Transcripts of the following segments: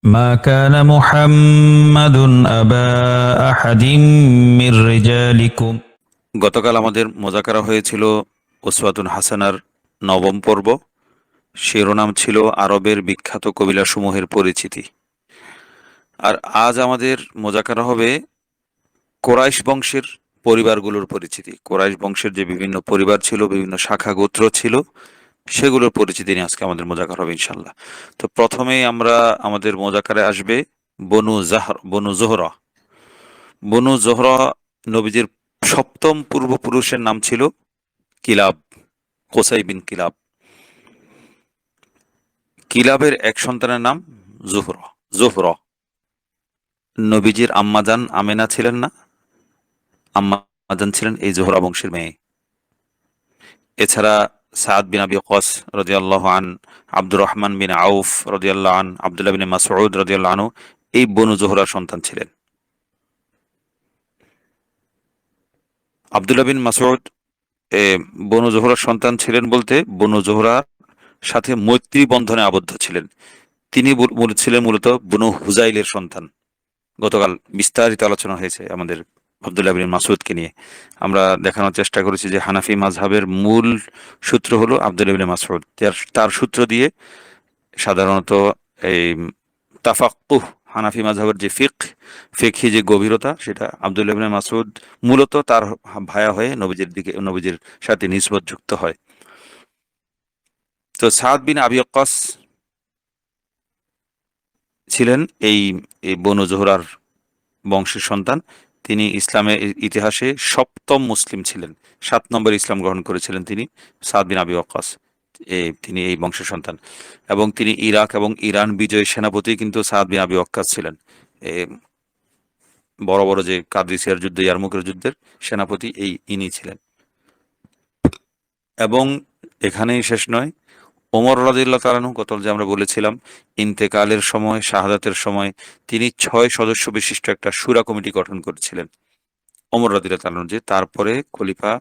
ما كان محمد أبا أحد من رجالكم। গতকাল আমাদের মোজাকারা হয়েছিল উসওয়াতুন হাসানার নবম পর্ব। শিরোনাম ছিল আরবের বিখ্যাত কবিলাসমূহের পরিচিতি। আর আজ আমাদের মোজাকারা হবে কোরাইশ বংশের পরিবারগুলোর পরিচিতি। কোরাইশ বংশের যে বিভিন্ন পরিবার ছিল, বিভিন্ন শাখা গোত্র ছিল, সেগুলোর পরিচিতি নিয়ে আজকে আমাদের মোজাকার হবে ইনশাল্লাহ। তো প্রথমেই আমরা আমাদের মোজাকারে আসবে বনু জোহরা। বনু জোহরা নবীজির সপ্তম পূর্বপুরুষের নাম ছিল কিলাব, কোসাই বিন কিলাব। কিলাবের এক সন্তানের নাম জোহরা। জোহরা নবীজির আম্মাজান আমেনা ছিলেন না, আম্মাজান ছিলেন এই জোহরা বংশের মেয়ে। এছাড়া সাদ বিন আবি ওয়াক্কাস রাদিয়াল্লাহু আন, আব্দুর রহমান বিন আউফ রাদিয়াল্লাহু আন, আব্দুল্লাহ বিন মাসউদ রাদিয়াল্লাহু আনহু এই বনু জোহরার সন্তান ছিলেন। আব্দুল্লাহ বিন মাসউদ বনু জোহরার সন্তান ছিলেন বলতে বনু জোহরার সাথে মৈত্রী বন্ধনে আবদ্ধ ছিলেন। তিনি ছিলেন মূলত বনু হুজাইলের সন্তান। গতকাল বিস্তারিত আলোচনা হয়েছে আমাদের আব্দুল্লাহ বিন মাসউদকে নিয়ে। আমরা দেখানোর চেষ্টা করেছি যে হানাফি মাযহাবের মূল সূত্র হলো আব্দুল্লাহ বিন মাসউদ। তার সূত্র দিয়ে সাধারণত এই তাফাক্কুহ, হানাফি মাযহাবের যে ফিকহি যে গভীরতা, সেটা আব্দুল্লাহ ইবনে মাসউদ মূলত তার ভায়া হয়ে নবীজির সাথে নিসবত যুক্ত হয়। তো সাদ বিন আবি ওয়াক্কাস ছিলেন এই এই বনু জোহরার বংশের সন্তান। তিনি ইসলামের ইতিহাসে সপ্তম মুসলিম ছিলেন, 7 নম্বর ইসলাম গ্রহণ করেছিলেন তিনি, সাদ বিন আবি ওয়াক্কাস। তিনি এই বংশের সন্তান এবং তিনি ইরাক এবং ইরান বিজয়ী সেনাপতি কিন্তু সাদ বিন আবি ওয়াক্কাস ছিলেন। এ, বড় বড় যে কাদিসিয়ার যুদ্ধ, ইয়ারমুকের যুদ্ধের সেনাপতি ইনি ছিলেন। এবং এখানেই শেষ নয়, ওমর রাদিয়াল্লাহু তাআলা আনহু, গতকাল যে আমরা বলেছিলাম, ইন্তেকালের সময়, শাহাদাতের সময় তিনি 6 সদস্য বিশিষ্ট একটা শুরা কমিটি গঠন করেছিলেন। ওমর রাদিয়াল্লাহু তাআলা আনহু, যে তারপরে খলিফা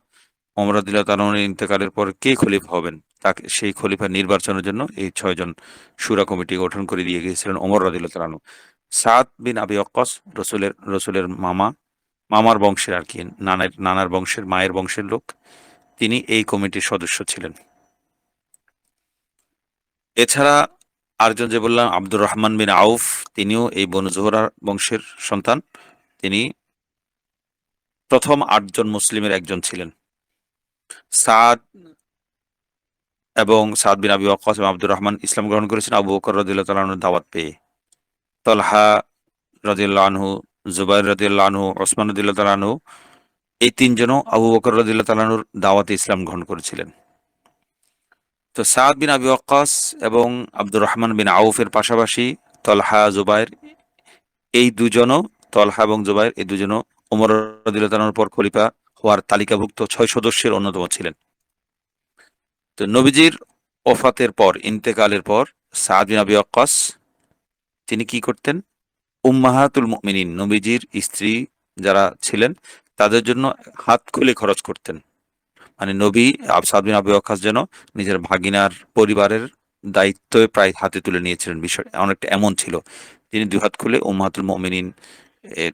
ওমর রাদিয়াল্লাহু তাআলা আনহুর ইন্তেকালের পর কে খলিফা হবেন, তাকে সেই খলিফা নির্বাচনের জন্য এই 6 জন শুরা কমিটি গঠন করে দিয়ে গিয়েছিলেন ওমর রাদিয়াল্লাহু তাআলা আনহু। সাদ বিন আবি ওয়াক্কাস রসুলের মামার বংশের আর কি, নানার বংশের, মায়ের বংশের লোক। তিনি এই কমিটির সদস্য ছিলেন। এছাড়া আরেকজন যে বললাম আব্দুর রহমান বিন আউফ, তিনিও এই বনু জোহরা বংশের সন্তান। তিনি প্রথম 8 জন মুসলিমের একজন ছিলেন। সাদ সাদ বিন আবি ওয়াক্কাস এবং আব্দুর রহমান ইসলাম গ্রহণ করেছেন আবু বকর রাদিয়াল্লাহু তাআলা আনহুর দাওয়াত পেয়ে। তলহা রাদিয়াল্লাহু আনহু, জুবাইর রাদিয়াল্লাহু আনহু, ওসমান রাদিয়াল্লাহু তাআলা আনহু, এই 3জনও আবু বকর রাদিয়াল্লাহু তাআলা আনহুর দাওয়াতে ইসলাম গ্রহণ করেছিলেন। তো সাদ বিন আবি ওয়াক্কাস এবং আব্দুর রহমান বিন আউফের পাশাপাশি তলহা, জুবাইর, এই দুজনও তলহা এবং জুবাইর এই দুজনও ওমর রাদিয়াল্লাহু তাআলা আনহুর পর খলিফা হওয়ার তালিকাভুক্ত 6 সদস্যের অন্যতম ছিলেন। তো নবীজির ওফাতের পর, ইন্তেকালের পর সাদ বিন আবি ওয়াক্কাস তিনি কি করতেন? উম্মাহাতুল মুমিনিন, নবীজির স্ত্রী যারা ছিলেন তাদের জন্য হাত খুলে খরচ করতেন। মানে নবী সাদ বিন আবি ওয়াক্কাস যেন নিজের ভাগিনার পরিবারের দায়িত্ব প্রায় হাতে তুলে নিয়েছিলেন, বিষয় অনেকটা এমন ছিল। তিনি 2 হাত খুলে উম্মাহাতুল মুমিনিন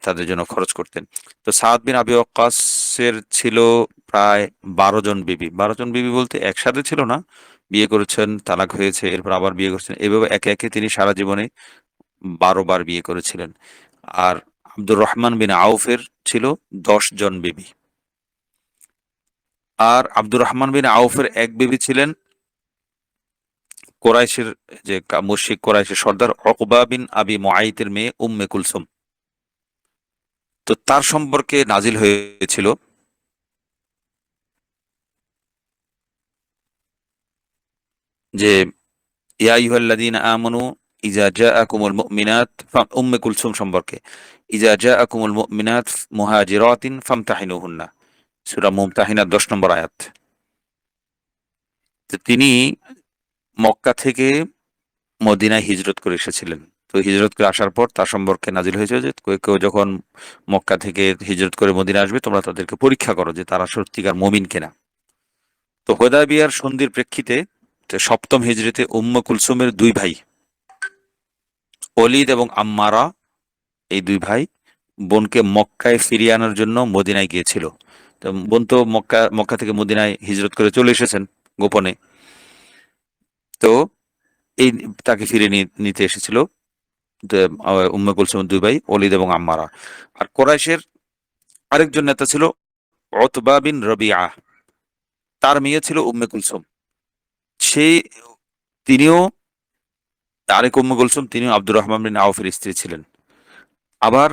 তাদের জন্য খরচ করতেন। তো সাদ বিন আবি ওয়াক্কাসের ছিল প্রায় 12 জন বিবি। 12 জন বিবি বলতে একসাথে ছিল না, বিয়ে করেছেন, তালাক হয়েছে, এরপর আবার বিয়ে করেছেন, এভাবে একে একে তিনি সারা জীবনে 12 বার বিয়ে করেছিলেন। আর আব্দুর রহমান বিন আউফের ছিল 10 জন বিবি। আর আব্দুর রহমান বিন আউফের এক বিবি ছিলেন কোরাইশের যে মুশরিক কোরাইশের সর্দার উকবা বিন আবি মুআইতের মেয়ে উম্মে কুলসুম। তো তার সম্পর্কে নাজিল হয়েছিল যে ইয়া আইয়ুহাল্লাযীনা আমানু ইযা জাআকুমুল মুমিনাত, উম্মে কুলসুম সম্পর্কে, ইযা জাআকুমুল মুমিনাত মুহাজিরাতিন ফামতাহিনুহুন্না, সূরা মুমতাহিনা 10 নম্বর আয়াত। তো তিনি মক্কা থেকে মদিনায় হিজরত করে এসেছিলেন। তো হিজরত করে আসার পর তার সম্পর্কে নাজিল হয়েছে যে কেউ কেউ যখন মক্কা থেকে হিজরত করে মদিনা আসবে, তোমরা তাদেরকে পরীক্ষা করো যে তারা সত্যিকার মুমিন কিনা। তো হুদায়বিয়ার সন্ধির প্রেক্ষিতে সপ্তম হিজরিতে উম্মে কুলসুমের 2 ভাই ওলীদ এবং আম্মারা এই দুই ভাই বোনকে মক্কায় ফিরিয়ে আনার জন্য মদিনায় গিয়েছিল। তো বোন তো মক্কা থেকে মদিনায় হিজরত করে চলে এসেছেন গোপনে। তো এই তাকে ফিরিয়ে নিতে এসেছিল উম্মে কুলসুম দুই ভাই ওলীদ এবং আম্মারা। আর কোরাইশের আরেকজন নেতা ছিল উতবা বিন রবিআ, তার মেয়ে ছিল উম্মে কুলসুম। সেই তিনিও আরেক উম্মে কুলসুম তিনিও আব্দুর রহমান বিন আউফের স্ত্রী ছিলেন। আবার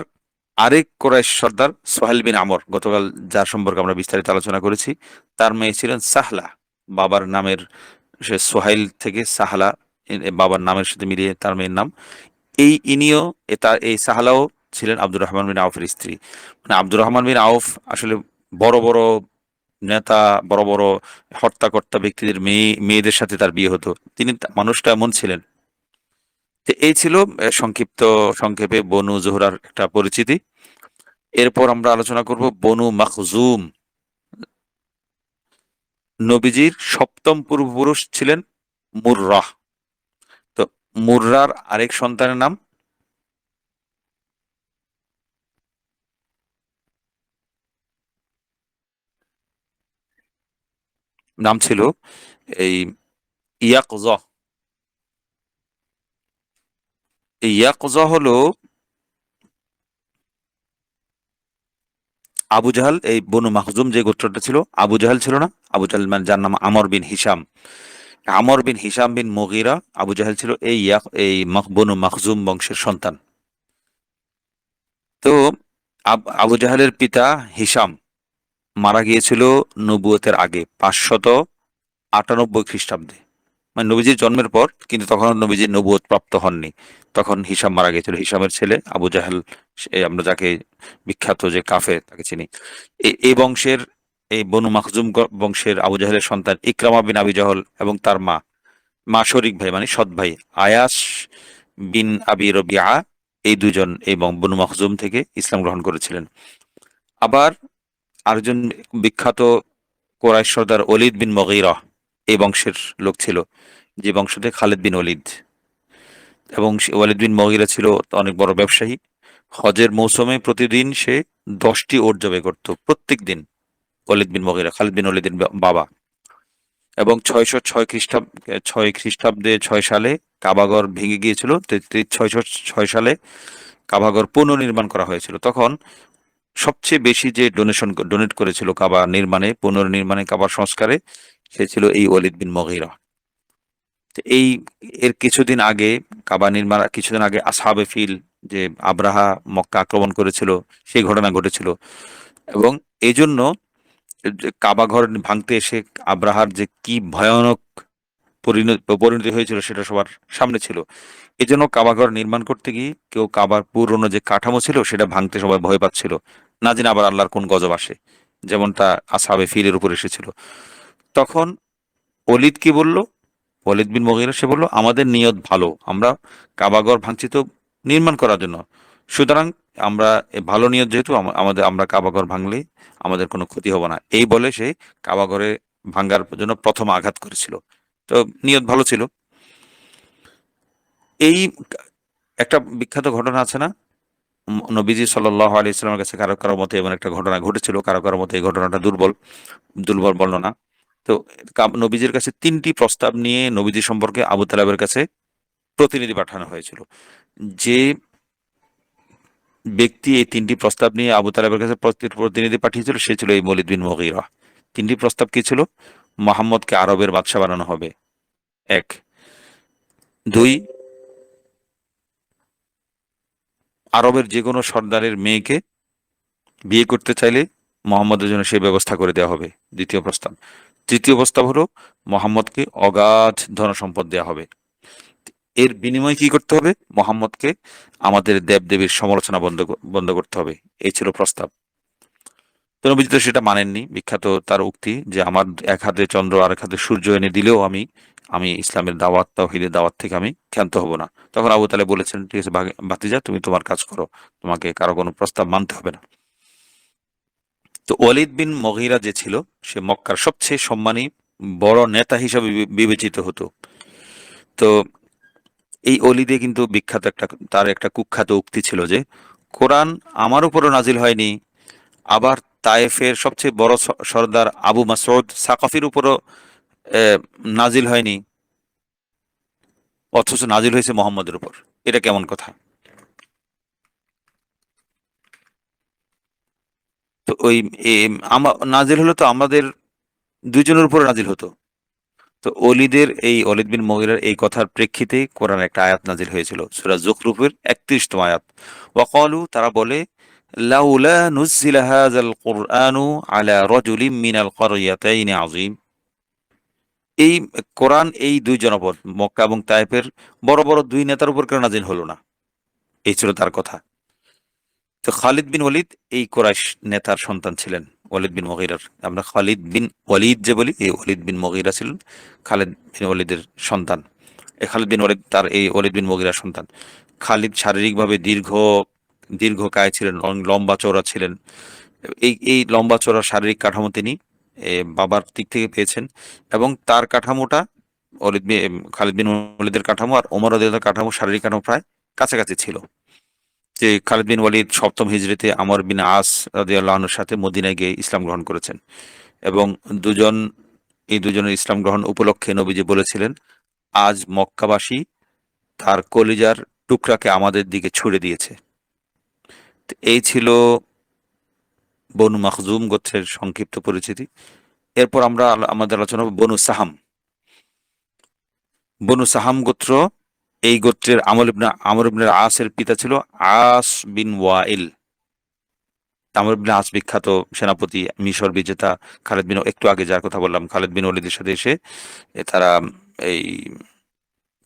আরেক কোরাইশ সর্দার সোহেল বিন আমর, গতকাল যার সম্পর্কে আমরা বিস্তারিত আলোচনা করেছি, তার মেয়ে ছিলেন সাহলা। বাবার নামের সে সোহাইল থেকে সাহলা, বাবার নামের সাথে মিলিয়ে তার মেয়ের নাম। ইনিও তার এই সাহলাও ছিলেন আব্দুর রহমান বিন আউফের স্ত্রী। মানে আব্দুর রহমান বিন আউফ আসলে বড় বড় নেতা, বড় বড় হর্তাকর্তা ব্যক্তিদের মেয়েদের সাথে তার বিয়ে হতো। মানুষটা এমন ছিলেন। তো এই ছিল সংক্ষেপে বনু জোহরার একটা পরিচিতি। এরপর আমরা আলোচনা করব বনু মাখজুম। নবীজির সপ্তম পূর্বপুরুষ ছিলেন মুররাহ। তো মুররার আরেক সন্তানের নাম ছিল এই ইয়াকজহ। এই ইয়াকজহ হলো আবু জাহাল, এই বনু মাখজুম যে গোত্রটা ছিল, আবু জাহাল ছিল না, আবু জাহাল মানে যার নাম আমর বিন হিসাম, আমর বিন হিসাম বিন মুগিরা, আবু জাহাল ছিল এই বনু মাখজুম বংশের সন্তান। তো আবু জাহালের পিতা হিসাম মারা গিয়েছিল নবুয়তের আগে 598 খ্রিস্টাব্দে, মানে নবীজির জন্মের পর, কিন্তু তখন নবীজির নবুয়ত প্রাপ্ত হননি। তখন হিসাম মারা গিয়েছিল। হিসামের ছেলে আবু জাহেল, আমরা যাকে বিখ্যাত যে কাফের তাকে চিনি। এই বংশের, এই বনু মাখজুম বংশের আবু জাহেলের সন্তান ইকরামা বিন আবি জহল এবং তার মা শরিক ভাই মানে সৎ ভাই আয়াস বিন আবি রবিআ, এই দুজন এই বনু মাখজুম থেকে ইসলাম গ্রহণ করেছিলেন। আবার আরেকজন বিখ্যাত কোরাইশ সর্দার ওলীদ বিন মুগীরা এই বংশের লোক ছিল, যে বংশ থেকে খালিদ বিন ওলীদ। এবং ওয়ালিদ বিন মুগীরা ছিল অনেক বড় ব্যবসায়ী। হজের মৌসুমে প্রতিদিন সে 10টি ওট জবাই করত প্রত্যেক দিন। ওয়ালিদ বিন মুগীরা খালিদ বিন ওলীদের বাবা। এবং 606 খ্রিস্টাব্দে 6 সালে কাবাগর ভেঙে গিয়েছিল। 606 সালে কাবাগর পুনর্নির্মাণ করা হয়েছিল। তখন সবচেয়ে বেশি যে ডোনেট করেছিল কাবা নির্মাণে, পুনর্নির্মাণে, কাবার সংস্কারে, সে ছিল এই ওয়ালিদ বিন মুগীরা। তো এর কিছুদিন আগে, কাবা নির্মাণ কিছুদিন আগে আসহাবে ফিল, যে আব্রাহা মক্কা আক্রমণ করেছিল, সেই ঘটনা ঘটেছিল। এবং এই জন্য কাবা ঘর ভাঙতে এসে আব্রাহার যে কি ভয়ানক পরিণতি হয়েছিল সেটা সবার সামনে ছিল। এই জন্য কাবা ঘর নির্মাণ করতে গিয়ে কেউ কাবার পুরনো যে কাঠামো ছিল সেটা ভাঙতে সবাই ভয় পাচ্ছিল, না জানি আবার আল্লাহর কোন গজব আসে, যেমনটা আসহাবে ফিলের উপর এসেছিল। তখন অলিদ কি বলল, ওয়ালিদ বিন মুগীরা সে বলল, আমাদের নিয়ত ভালো, আমরা কাবাঘর ভাঙছি তো নির্মাণ করার জন্য, সুতরাং আমরা ভালো নিয়ত যেহেতু, আমরা কাবাঘর ভাঙলে আমাদের কোনো ক্ষতি হবে না, এই বলে সে কাবাঘরে ভাঙ্গার জন্য প্রথম আঘাত করেছিল। তো নিয়ত ভালো ছিল। এই একটা বিখ্যাত ঘটনা আছে না, নবীজি সাল্লাল্লাহু আলাইহি ওয়াসাল্লামের কাছে কারো কারো মতে এমন একটা ঘটনা ঘটেছিল, কারো কারো মতে এই ঘটনাটা দুর্বল দুর্বল বর্ণনা। তো নবীজির কাছে 3টি প্রস্তাব নিয়ে নবীজি সম্পর্কে আবু তালেবের কাছে প্রতিনিধি পাঠানো হয়েছিল। যে ব্যক্তি এই 3টি প্রস্তাব নিয়ে আবু তালেবের কাছে প্রতিনিধি পাঠিয়েছিল সে ছিল এই ওয়ালিদ বিন মুগীরা। 3টি প্রস্তাব কি ছিল? মোহাম্মদকে আরবের বাদশা বানানো হবে, 1। 2, আরবের যে কোনো সর্দারের মেয়েকে বিয়ে করতে চাইলে মোহাম্মদের জন্য সেই ব্যবস্থা করে দেওয়া হবে, 2য় প্রস্তাব। 3য় প্রস্তাব হলো মোহাম্মদকে অগাধ ধনসম্পদ দেওয়া হবে। এর বিনিময়ে কি করতে হবে? মোহাম্মদকে আমাদের দেবদেবীর সমালোচনা বন্ধ করতে হবে। এই ছিল প্রস্তাব। তো নবীজি তো সেটা মানেননি। বিখ্যাত তার উক্তি যে আমার এক হাতে চন্দ্র আর এক হাতে সূর্য এনে দিলেও আমি আমি ইসলামের দাওয়াত, তাওহীদের দাওয়াত থেকে আমি ক্ষান্ত হব না। তখন আবু তালেব বলেছেন, ঠিক আছে ভাতিজা, তুমি তোমার কাজ করো, তোমাকে কারো কোনো প্রস্তাব মানতে হবে না। তো ওয়ালিদ বিন মুগীরা যে ছিল, সে মক্কার সবচেয়ে সম্মানী বড় নেতা হিসাবে বিবেচিত হতো। তো এই অলিদে কিন্তু বিখ্যাত তার একটা কুখ্যাত উক্তি ছিল যে, কোরআন আমার উপরও নাজিল হয়নি, আবার তায়েফের সবচেয়ে বড় সর্দার আবু মাসউদ সাকাফির উপরও নাজিল হয়নি, অথচ নাজিল হয়েছে মোহাম্মদের উপর। এটা কেমন কথা? তো ওই নাজিল হলো তো আমাদের দুইজনের উপর নাজিল হতো। তো অলিদ বিন মুগীরার এই কথার প্রেক্ষিতে কোরআন একটা আয়াত নাজিল হয়েছিল, সূরা যুখরুফের 31তম আয়াত। ওয়াকালু, তারা বলে, লাউলা নুজ্জিলা হাযাল কুরআনু আলা রাজুলিম মিনাল ক্বরয়াতাইনি আযীম। এই কোরআন এই দুই জনপদ মক্কা এবং তায়েফের বড় বড় দুই নেতার উপর কেন নাজিল হলো না? এই ছিল তার কথা। তো খালিদ বিন ওয়ালিদ এই কুরাইশ নেতার সন্তান ছিলেন, ওয়ালিদ বিন মুগীরার। আমরা খালিদ বিন ওয়ালিদ যে বলি, এই ওয়ালিদ বিন মুগীরা ছিলেন খালিদ বিন ওয়ালিদের সন্তান। এই খালিদ বিন ওয়ালিদ তার এই ওয়ালিদ বিন মুগীরার সন্তান। খালিদ শারীরিকভাবে দীর্ঘকায় ছিলেন, লম্বা চওড়া ছিলেন। এই লম্বা চওড়া শারীরিক কাঠামো তিনি বাবার দিক থেকে পেয়েছেন, এবং তার কাঠামোটা খালিদ বিন ওয়ালিদের কাঠামো আর ওমর রাদিয়াল্লাহু আনহুর কাঠামো, শারীরিক কাঠামো প্রায় কাছাকাছি ছিল। যে খালিদ বিন ওয়ালিদ সপ্তম হিজরিতে আমর বিন আস রাদিয়াল্লাহু আনহুর সাথে মদিনায় গিয়ে ইসলাম গ্রহণ করেছেন, এবং দুজন এই দুজনের ইসলাম গ্রহণ উপলক্ষে নবীজি বলেছিলেন, আজ মক্কাবাসী তার কলিজার টুকরাকে আমাদের দিকে ছুড়ে দিয়েছে। তো এই ছিল বনু মাখজুম গোত্রের সংক্ষিপ্ত পরিচিতি। এরপর আমরা আমাদের আলোচনা হবে বনু সাহাম গোত্র। এই গোত্রের আমর ইবনে আসের পিতা ছিল আস বিন ওয়াইল। আমর ইবনে আস বিখ্যাত সেনাপতি, মিশর বিজেতা খালিদ বিন, একটু আগে যার কথা বললাম, খালিদ বিন ওয়ালিদের সাথে এসে তারা এই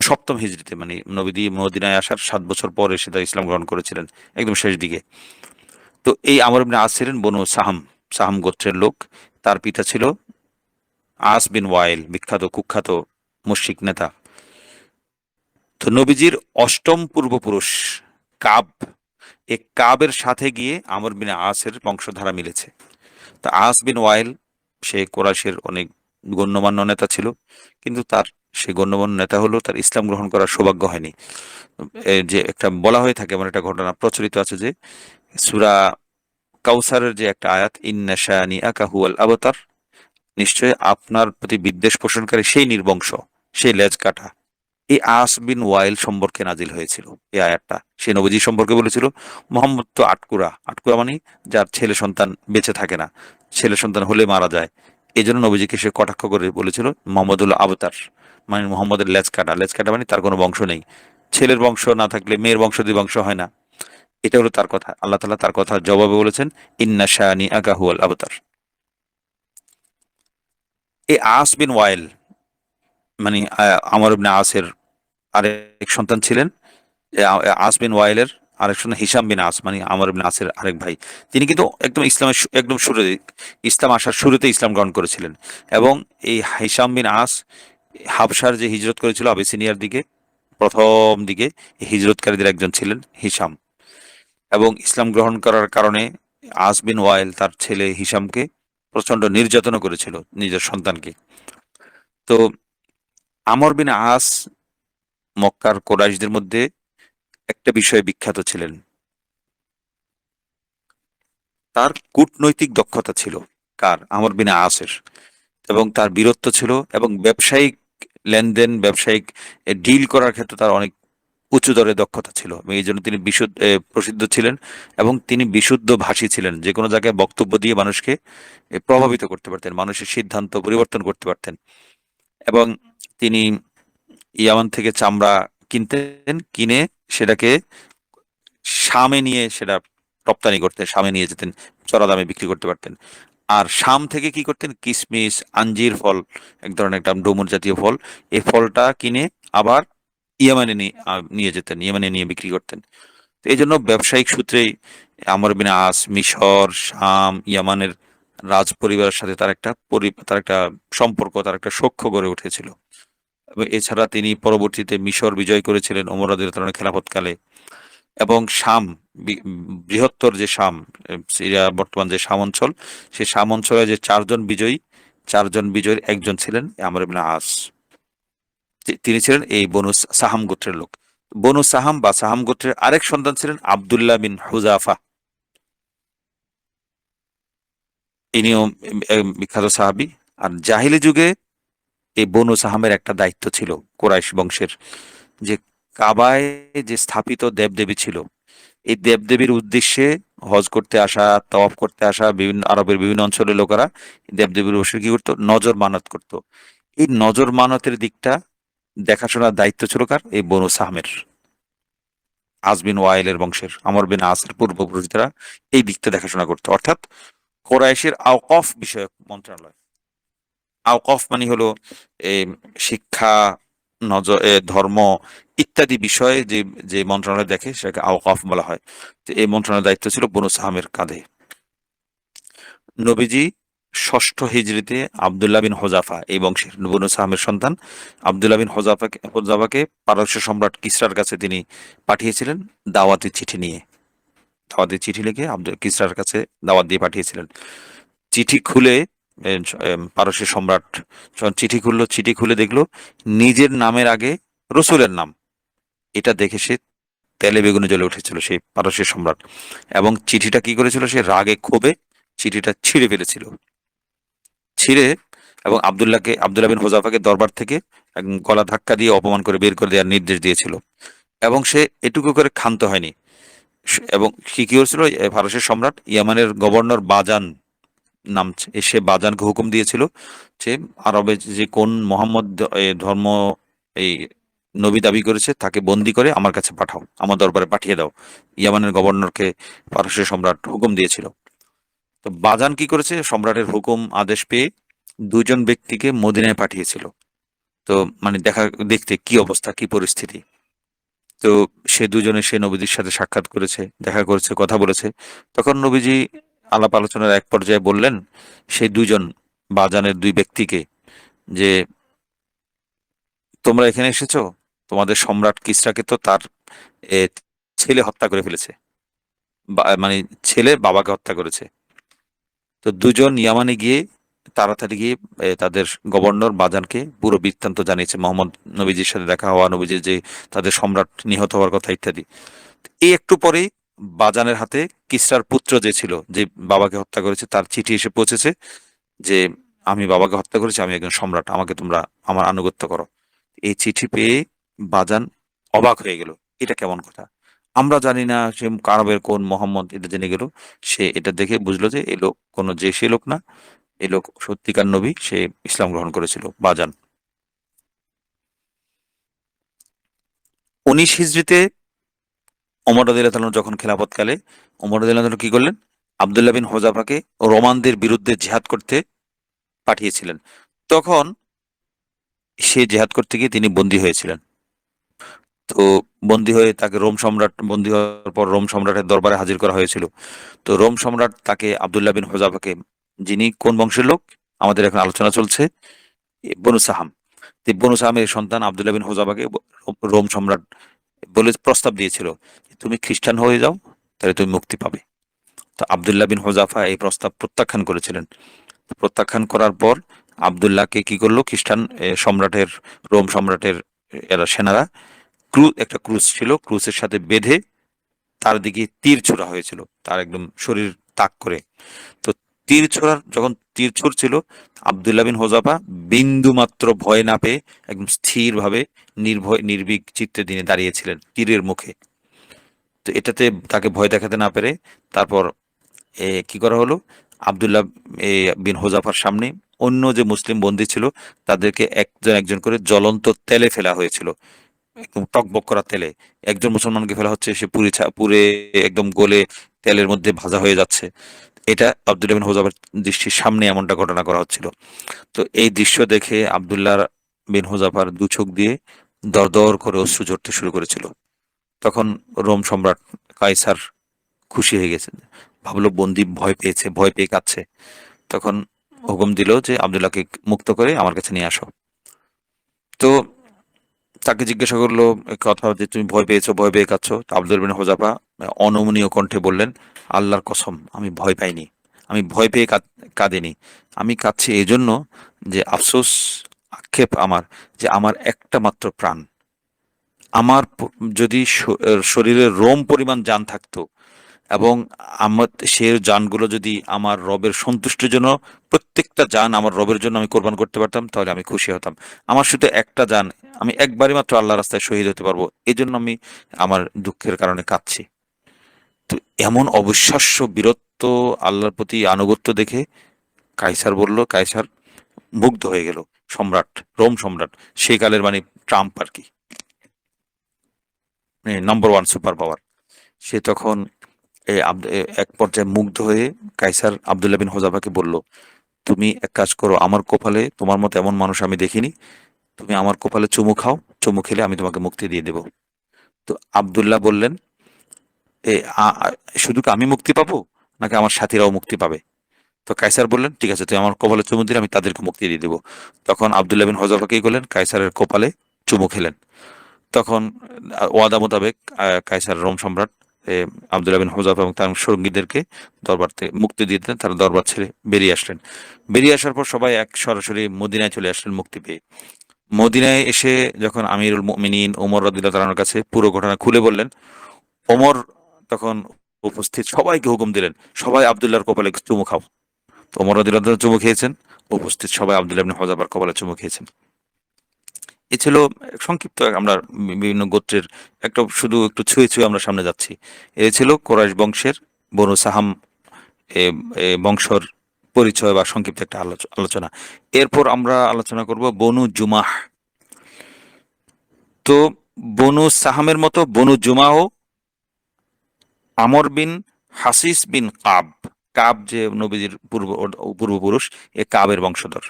সপ্তম হিজরিতে, মানে নবী মদিনায় আসার 7 বছর পর এসে তারা ইসলাম গ্রহণ করেছিলেন, একদম শেষ দিকে। তো এই আমর ইবনে আস ছিলেন বনু সাহাম গোত্রের লোক। তার পিতা ছিল আস বিন ওয়াইল, বিখ্যাত কুখ্যাত মুশরিক নেতা। তো নবীজির অষ্টম পূর্বপুরুষ কাব, এই কাবের সাথে গিয়ে আমর বিন আসের বংশধারা মিলেছে। তা আস বিন ওয়াইল, সে কোরাইশের অনেক গণ্যমান্য নেতা ছিল, কিন্তু তার সে গণ্যমান্য নেতা হলো, তার ইসলাম গ্রহণ করার সৌভাগ্য হয়নি। যে একটা বলা হয়ে থাকে, এমন একটা ঘটনা প্রচলিত আছে যে, সূরা কাউসারের যে একটা আয়াত, ইন্না শানিআকা হুয়াল আবতার, নিশ্চয় আপনার প্রতি বিদ্বেষ পোষণকারী সেই নির্বংশ, সেই লেজ কাটা, এই আস বিন ওয়াইল সম্পর্কে নাজিল হয়েছিল এই আয়াতটা। সে নবীজি সম্পর্কে বলেছিল, মোহাম্মদ তো আটকুরা, আটকুরা মানে যার ছেলে সন্তান বেঁচে থাকে না, ছেলে সন্তান হলে মারা যায়। এই জন্য নবীজিকে সে কটাক্ষ করে বলেছিল মোহাম্মদ হলো আবতার, মানে মোহাম্মদের লেজ কাটা। লেজ কাটা মানে তার কোনো বংশ নেই, ছেলের বংশ না থাকলে মেয়ের বংশ দিয়ে বংশ হয় না। এটা হলো তার কথা। আল্লাহ তাআলা তার কথা জবাবে বলেছেন, ইন্না শানিআকা হুয়াল আবতার। এই আস বিন ওয়াইল মানে আমর ইবনে আসের আরেক সন্তান ছিলেন। আস বিন ওয়াইলের আরেক সন্তান হিশাম বিন আস, মানে আমর ইবনে আসের আরেক ভাই। তিনি কিন্তু একদম একদম শুরু, ইসলাম আসার শুরুতে ইসলাম গ্রহণ করেছিলেন। এবং এই হিশাম বিন আস হাবশার যে হিজরত করেছিল আবিসিনিয়ার দিকে, প্রথম দিকে এই হিজরতকারীদের একজন ছিলেন হিশাম। এবং ইসলাম গ্রহণ করার কারণে আস বিন ওয়াইল তার ছেলে হিশামকে প্রচন্ড নির্যাতন করেছিল, নিজের সন্তানকে। তো আমর বিন আস মক্কার কোরাইশদের মধ্যে একটা বিষয়ে বিখ্যাত ছিলেন, তার কূটনৈতিক দক্ষতা ছিল। কার? আমর বিন আসের। এবং তার বীরত্ব ছিল, এবং ব্যবসায়িক লেনদেন, ব্যবসায়িক ডিল করার ক্ষেত্রে তার অনেক উঁচু দরে দক্ষতা ছিল, এবং এই জন্য তিনি প্রসিদ্ধ ছিলেন। এবং তিনি বিশুদ্ধ ভাষী ছিলেন, যে কোনো জায়গায় বক্তব্য দিয়ে মানুষকে প্রভাবিত করতে পারতেন, মানুষের সিদ্ধান্ত পরিবর্তন করতে পারতেন। এবং তিনি ইয়ামান থেকে চামড়া কিনতেন, কিনে সেটাকে শামে নিয়ে সেটা রপ্তানি করতেন, শামে নিয়ে যেতেন, চড়া দামে বিক্রি করতে পারতেন। আর শাম থেকে কি করতেন, কিশমিশ, আঞ্জির ফল, এক ধরনের একটা ডুমুর জাতীয় ফল, এই ফলটা কিনে আবার ইয়ামানে নিয়ে যেতেন, ইয়ামানে নিয়ে বিক্রি করতেন। তো এই জন্য ব্যবসায়িক সূত্রেই আমর বিন আস মিশর, শাম, ইয়ামানের রাজ পরিবারের সাথে তার একটা সম্পর্ক, তার একটা সখ্য গড়ে উঠেছিল। এবং এছাড়া তিনি পরবর্তীতে মিশর বিজয় করেছিলেন ওমর রাদিয়াল্লাহু আনহু খেলাফতকালে। এবং শাম, বৃহত্তর যে শাম, সিরিয়া বর্তমান যে শাম অঞ্চল, সেই শাম অঞ্চলে যে চারজন বিজয়ীর একজন ছিলেন আমর ইবনে আস। তিনি ছিলেন এই বনু সাহাম গোত্রের লোক। বনু সাহাম বা সাহাম গোত্রের আরেক সন্তান ছিলেন আব্দুল্লাহ বিন হুজাফা। ইনিও বিখ্যাত সাহাবী। আর জাহিলি যুগে এই বনু সাহামের একটা দায়িত্ব ছিল কুরাইশ বংশের, যে কাবায় যে স্থাপিত দেবদেবী ছিল, এই দেবদেবীর উদ্দেশ্যে হজ করতে আসা, তওয়াফ করতে আসা বিভিন্ন আরবের বিভিন্ন অঞ্চলের লোকেরা দেবদেবীর বসে কি করতো, নজর মানত করত। এই নজর মানতের দিকটা দেখাশোনার দায়িত্ব ছিল কার? এই বনু সাহামের, আজবিন ওয়াইলের বংশের আমর বিন আসের পূর্বপুরুষরা এই দিকটা দেখাশোনা করতো। অর্থাৎ কোরাইশের আওকফ বিষয়ক মন্ত্রণালয়। আওকফ মানে হলো এই শিক্ষা, ধর্ম ইত্যাদি বিষয়ে যে যে মন্ত্রণালয় দেখে সেটাকে আওকফ বলা হয়। তো এই মন্ত্রণালয়ের দায়িত্ব ছিল বনু সাহামের কাঁধে। নবীজি ষষ্ঠ হিজরিতে আব্দুল্লাহ বিন হোজাফা এই বংশের বনু সাহামের সন্তান আব্দুল্লাহ বিন হোজাফাকে পারস্য সম্রাট কিসরার কাছে তিনি পাঠিয়েছিলেন দাওয়াতি চিঠি নিয়ে। দাওয়াতি চিঠি লিখে আব্দুল কিসরার কাছে দাওয়াত দিয়ে পাঠিয়েছিলেন। চিঠি খুলে পারস্যের সম্রাট যখন চিঠি খুলে দেখলো নিজের নামের আগে রসুলের নাম, এটা দেখে সে তেলে বেগুনে জ্বলে উঠেছিল সেই পারস্যের সম্রাট। এবং চিঠিটা কি করেছিল, সে রাগে ক্ষোভে চিঠিটা ছিঁড়ে ফেলেছিল। ছিঁড়ে এবং আব্দুল্লাহ বিন হোজাফাকে দরবার থেকে একদম গলা ধাক্কা দিয়ে অপমান করে বের করে দেওয়ার নির্দেশ দিয়েছিল। এবং সে এটুকু করে ক্ষান্ত হয়নি। এবং কি কি করেছিল, ফারসের সম্রাট ইয়ামানের গভর্নর বাজান নাম, সে বাজানকে হুকুম দিয়েছিল যে আরবে যে কোন মোহাম্মদ ধর্ম এই নবী দাবি করেছে তাকে বন্দি করে আমার কাছে পাঠাও, আমার দরবারে পাঠিয়ে দাও। ইয়ামানের গভর্নরকে পারস্যের সম্রাট হুকুম দিয়েছিল। তো বাজান কি করেছে, সম্রাটের হুকুম আদেশ পেয়ে দুজন ব্যক্তিকে মদিনায় পাঠিয়েছিল। তো মানে দেখতে কি অবস্থা, কি পরিস্থিতি। তো সে নবীজির সাথে সাক্ষাৎ করেছে, দেখা করেছে, কথা বলেছে। তখন নবীজি আলাপ আলোচনার এক পর্যায়ে বললেন সেই দুজন বাজানের দুই ব্যক্তিকে যে তোমরা এখানে এসেছো, তোমাদের সম্রাট কিসরাকে তো তার এ, ছেলে হত্যা করে ফেলেছে, মানে ছেলে বাবাকে হত্যা করেছে। তো দুজন ইয়ামানে গিয়ে তাড়াতাড়ি গিয়ে তাদের গভর্নর বাজানকে পুরো বৃত্তান্ত জানিয়েছে, মোহাম্মদ নবীজির সাথে দেখা হওয়া, নবীজির যে তাদের সম্রাট নিহত হওয়ার কথা ইত্যাদি। এই একটু পরেই বাজানের হাতে কিসরার পুত্র যে ছিল, যে বাবাকে হত্যা করেছে, তার চিঠি এসে পৌঁছেছে যে আমি বাবাকে হত্যা করেছি, আমি একজন সম্রাট, আমাকে তোমরা আমার আনুগত্য করো। এই চিঠি পেয়ে বাজান অবাক হয়ে গেল, এটা কেমন কথা, আমরা জানি না সে আরবের কোন মোহাম্মদ, এটা জেনে গেল। সে এটা দেখে বুঝলো যে এ লোক কোনো যে সে লোক না, এ লোক সত্যিকার নবী, সে ইসলাম গ্রহণ করেছিল বাজান। 19 হিজরিতে ওমর রাদিয়াল্লাহু তাআলা যখন খেলাফতকালে ওমর রাদিয়াল্লাহু তাআলা কি করলেন, আব্দুল্লাহ বিন হোজাফাকে রোমানদের বিরুদ্ধে জিহাদ করতে পাঠিয়েছিলেন। তখন সে জিহাদ করতে গিয়ে তিনি বন্দী হয়েছিলেন। তো বন্দী হয়ে তাকে বন্দী হওয়ার পর রোম সম্রাটের দরবারে হাজির করা হয়েছিল। তো রোম সম্রাট তাকে আব্দুল্লাহ বিন হোজাফাকে, যিনি কোন বংশের লোক আমাদের এখন আলোচনা চলছে, বনু সাহাম, বনু সাহামের সন্তান আব্দুল্লাহ বিন হোজাফাকে রোম সম্রাট বলে প্রস্তাব দিয়েছিল, তুমি খ্রিস্টান হয়ে যাও, তাহলে তুমি মুক্তি পাবে। তো আব্দুল্লাহ বিন হোজাফা এই প্রস্তাব প্রত্যাখ্যান করেছিলেন। প্রত্যাখ্যান করার পর আব্দুল্লাহকে কি করলো, খ্রিস্টান রোম সম্রাটের এরা সেনারা একটা ক্রুশ ছিল, ক্রুশের সাথে বেঁধে তার দিকে তীর ছোড়া হয়েছিল, তার একদম শরীর তাক করে। তো যখন তীর ছুড়ছিল, আব্দুল্লাহ বিন হোজাফা বিন্দু মাত্র ভয় না পেয়ে একদম স্থির ভাবে নির্ভীক চিত্তে তিনি দাঁড়িয়েছিলেন তীরের মুখে। তো এটাতে তাকে ভয় দেখাতে না পেরে তারপর কি করা হলো, আব্দুল্লাহ বিন হোজাফার সামনে অন্য যে মুসলিম বন্দী ছিল তাদেরকে একজন একজন করে জ্বলন্ত তেলে ফেলা হয়েছিল, একদম টকবক করা তেলে। একজন মুসলমানকে ফেলা হচ্ছে, সে পুড়ে একদম গলে তেলের মধ্যে ভাজা হয়ে যাচ্ছে। এটা আব্দুল্লাহ বিন হোজাফার দৃষ্টির সামনে এমনটা ঘটনা করা হচ্ছিল। তো এই দৃশ্য দেখে আব্দুল্লাহ বিন হোজাফার দু চোখ দিয়ে দরদর করে অশ্রু ঝরতে শুরু করেছিল। তখন রোম সম্রাট কাইসার খুশি হয়ে গেছেন, ভাবলো বন্দী ভয় পেয়েছে, ভয় পেয়ে কাঁদছে। তখন হুকুম দিল যে আব্দুল্লাহকে মুক্ত করে আমার কাছে নিয়ে আসো। তো তাকে জিজ্ঞাসা করলো কথা যে তুমি ভয় পেয়েছো, ভয় পেয়ে কাঁদছো। তো আব্দুল বিন হোজাফা অনমনীয় কণ্ঠে বললেন, আল্লাহর কসম আমি ভয় পাইনি, আমি ভয় পেয়ে কাঁদিনি, আমি কাঁদছি এই জন্য যে আফসোস, আক্ষেপ আমার, যে আমার একটা মাত্র প্রাণ, আমার যদি শরীরের রোম পরিমাণ জান থাকতো এবং আমার সে জানগুলো যদি আমার রবের সন্তুষ্টির জন্য, প্রত্যেকটা জান আমার রবের জন্য আমি কোরবান করতে পারতাম, তাহলে আমি খুশি হতাম। আমার শুধু একটা জান, আমি একবারই মাত্র আল্লাহ রাস্তায় শহীদ হতে পারবো, এই জন্য আমি আমার দুঃখের কারণে কাঁদছি। তো এমন অবিশ্বাস্য বীরত্ব, আল্লাহর প্রতি আনুগত্য দেখে কায়সার মুগ্ধ হয়ে গেল। সম্রাট, রোম সম্রাট, সেই কালের মানে ট্রাম্প আর কি, নাম্বার ওয়ান সুপার পাওয়ার। সে তখন এক পর্যায়ে মুগ্ধ হয়ে কাইসার আব্দুল্লাহ বিন হোজাফাকে বলল, তুমি এক কাজ করো, আমার কপালে তোমার মতো এমন মানুষ আমি দেখিনি, তুমি আমার কপালে চুমু খাও, চুমু খেলে আমি তোমাকে মুক্তি দিয়ে দেব। তো আব্দুল্লাহ বললেন, এ শুধু কি আমি মুক্তি পাবো, নাকি আমার সাথীরাও মুক্তি পাবে? তো কাইসার বললেন, ঠিক আছে, তুই আমার কপালে চুমু দিলে আমি তাদেরকে মুক্তি দিয়ে দেবো। তখন আব্দুল্লাহ বিন হোজাফা কি করলেন, কাইসারের কপালে চুমু খেলেন। তখন ওয়াদা মোতাবেক কাইসার রোম সম্রাট আব্দুল্লাহ বিন হুযাফা এবং তার সঙ্গীদেরকে দরবার থেকে মুক্তি দিয়ে দিলেন। তারা দরবার ছেড়ে বেরিয়ে আসলেন। বেরিয়ে আসার পর সবাই এক সরাসরি মদিনায় চলে আসলেন মুক্তি পেয়ে। মদিনায় এসে যখন আমিরুল মুমিনিন ওমর রাদিয়াল্লাহু তাআলার কাছে পুরো ঘটনা খুলে বললেন, ওমর তখন উপস্থিত সবাইকে হুকুম দিলেন, সবাই আব্দুল্লাহর কপালে চুমু খাও। তো ওমর রাদিয়াল্লাহু তাআলা চুমু খেয়েছেন, উপস্থিত সবাই আব্দুল্লাহ ইবনে হুযাফার কপালে চুমু খেয়েছেন। এ ছিল সংক্ষিপ্ত আমরা বিভিন্ন গোত্রের একটা, শুধু একটু ছুঁয়ে ছুঁয়ে আমরা সামনে যাচ্ছি। এ ছিল কোরাইশ বংশের বনু সাহাম এ বংশর পরিচয় বা সংক্ষিপ্ত একটা আলোচনা। এরপর আমরা আলোচনা করব বনু জুমাহ। তো বনু সাহামের মতো বনু জুমাও আমর বিন হাসিস বিন কাব, কাব যে নবীজির পূর্বপুরুষ, এ কাবের বংশধর।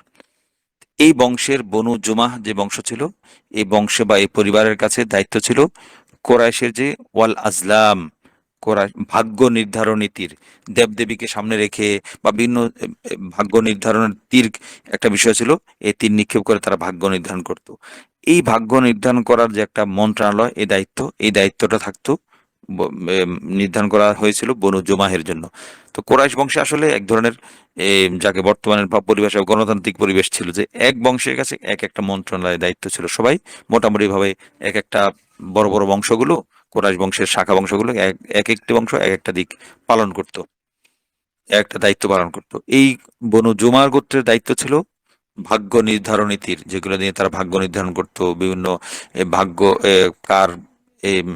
এই বংশের বনু জুমাহ যে বংশ ছিল, এই বংশে বা এই পরিবারের কাছে দায়িত্ব ছিল কোরাইশের যে ওয়াল আজলাম, ভাগ্য নির্ধারণী তীর, দেবদেবীকে সামনে রেখে বা বিভিন্ন ভাগ্য নির্ধারণের তীর একটা বিষয় ছিল। এই তীর নিক্ষেপ করে তারা ভাগ্য নির্ধারণ করত। এই ভাগ্য নির্ধারণ করার যে একটা মন্ত্রণালয়, এই দায়িত্বটা থাকতো নির্ধারণ করা হয়েছিল বনু জুমাহের জন্য। তো কোরাইশ বংশে আসলে এক ধরনের যাকে বর্তমানের পরিবেশে গণতান্ত্রিক পরিবেশ ছিল, যে এক বংশের কাছে এক একটা মন্ত্রণালয়ের দায়িত্ব ছিল। সবাই মোটামুটি ভাবে এক একটা বড় বড় বংশগুলো, কোরাইশ বংশের শাখা বংশগুলো এক একটি বংশ এক একটা দিক পালন করত, একটা দায়িত্ব পালন করত। এই বনু জুমার গোত্রের দায়িত্ব ছিল ভাগ্য নির্ধারণ নীতির, যেগুলো নিয়ে তারা ভাগ্য নির্ধারণ করত। বিভিন্ন ভাগ্য কার এম,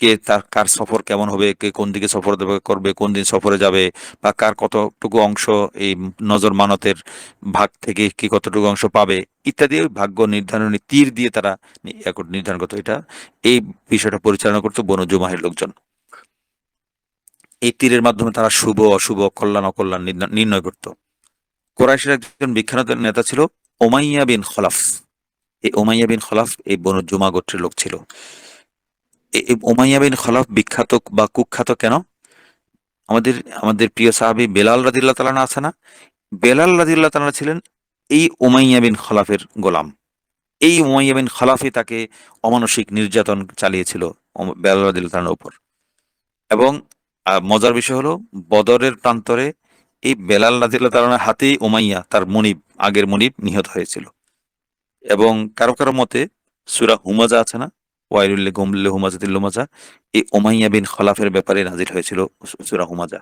কে তার কার সফর কেমন হবে, কে কোন দিকে সফর করবে, কোন দিন সফরে যাবে, বা কার কতটুকু অংশ এই নজর মানতের ভাগ থেকে কি কতটুকু অংশ পাবে, ইত্যাদি ওই ভাগ্য নির্ধারণী তীর দিয়ে তারা নির্ধারণ করতো। এই বিষয়টা পরিচালনা করতো বনু জুমাহের লোকজন। এই তীরের মাধ্যমে তারা শুভ অশুভ, কল্যাণ অকল্যাণ নির্ণয় করত। কোরাইশের একজন বিখ্যাত নেতা ছিল ওমাইয়া বিন খলাফ। এই ওমাইয়া বিন খলাফ এই বনু জুমা গোত্রের লোক ছিল। এই ওমাইয়া বিন খলাফ বিখ্যাত বা কুখ্যাত কেন? আমাদের আমাদের প্রিয় সাহাবী বেলাল রাদিয়াল্লাহু তাআলা আছে না, বেলাল রাদিয়াল্লাহু তাআলা ছিলেন এই উমাইয়া বিন খলাফের গোলাম। এই উমাইয়া বিন খলাফই তাকে অমানসিক নির্যাতন চালিয়েছিল বেলাল রাদিয়াল্লাহু তাআলার উপর। এবং মজার বিষয় হলো, বদরের প্রান্তরে এই বেলাল রাদিয়াল্লাহু তাআলার হাতেই উমাইয়া তার মনিব, আগের মনিব নিহত হয়েছিল। এবং কারো কারো মতে সূরা হুমাজা আছে না, ওয়াইলুল লিকুল্লি হুমাজাতিল লুমাজা, এই উমাইয়া বিন খলাফের ব্যাপারে নাজিল হয়েছিল সূরা হুমাজা।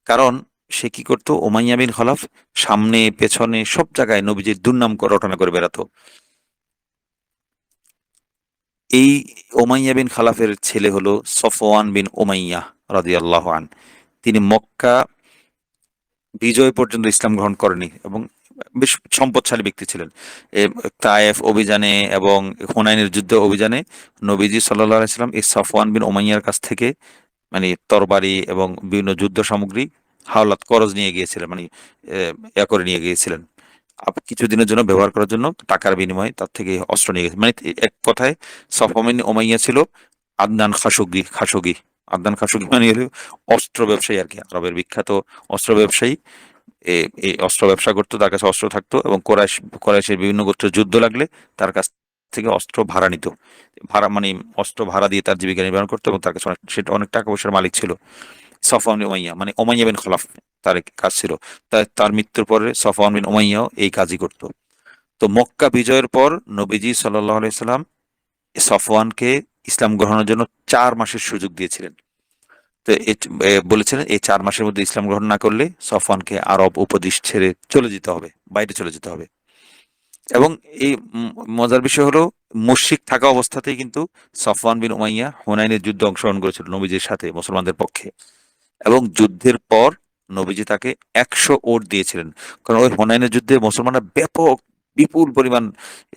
কারণ সে কি করতো, উমাইয়া বিন খলাফ সামনে পেছনে সব জায়গায় নবীজির দুর্নাম রটনা করে বেড়াতো। এই উমাইয়া বিন খালাফের ছেলে হলো সফওয়ান বিন উমাইয়া রাদিয়াল্লাহু আন। তিনি মক্কা বিজয় পর্যন্ত ইসলাম গ্রহণ করেনি এবং বেশ সম্পদশালী ব্যক্তি ছিলেন। এ তায়েফ অভিযানে এবং হুনাইনের যুদ্ধ অভিযানে নবীজি সাল্লাল্লাহু আলাইহি সাল্লাম এই সফওয়ান বিন উমাইয়ার কাছ থেকে মানে তরবারি এবং বিভিন্ন যুদ্ধ সামগ্রী হাওলাত করজ নিয়ে গিয়েছিলেন, মানে করে নিয়ে গিয়েছিলেন। কিছুদিনের জন্য ব্যবহার করার জন্য টাকার বিনিময়ে তার থেকে অস্ত্র নিয়ে গেছে। মানে এক কথায় সফওয়ান বিন উমাইয়া ছিল আদনান খাশোগি। আদনান খাশোগি মানে হলো অস্ত্র ব্যবসায়ী আর কি, আরবের বিখ্যাত অস্ত্র ব্যবসায়ী। এই অস্ত্র ব্যবসা করতো, তার কাছে অস্ত্র থাকতো এবং কোরাইশের বিভিন্ন গোত্রের যুদ্ধ লাগলে তার কাছ থেকে অস্ত্র ভাড়া নিত। ভাড়া মানে অস্ত্র ভাড়া দিয়ে তার জীবিকা নির্বাহ করতো এবং তার কাছে সেটা অনেক টাকা পয়সার মালিক ছিল। সফওয়ান বিন উমাইয়া মানে উমাইয়া বিন খলাফ তার কাজ ছিল। তার মৃত্যুর পরে সফওয়ান বিন উমাইয়াও এই কাজই করত। তো মক্কা বিজয়ের পর নবীজি সাল্লাল্লাহু আলাইহি সাল্লাম সফওয়ানকে ইসলাম গ্রহণের জন্য 4 মাসের সুযোগ দিয়েছিলেন। তো বলেছিলেন এই 4 মাসের মধ্যে ইসলাম গ্রহণ না করলে সফওয়ানকে আরব উপদ্বীপ ছেড়ে চলে যেতে হবে, বাইরে চলে যেতে হবে। এবং এই মজার বিষয় হলো, মুশরিক থাকা অবস্থাতেই কিন্তু সফওয়ান বিন উমাইয়া হুনাইনের যুদ্ধে অংশগ্রহণ করেছিল নবীজির সাথে মুসলমানদের পক্ষে। এবং যুদ্ধের পর নবীজি তাকে 100 ওট দিয়েছিলেন, কারণ ওই হুনাইনের যুদ্ধে মুসলমানরা ব্যাপক বিপুল পরিমাণ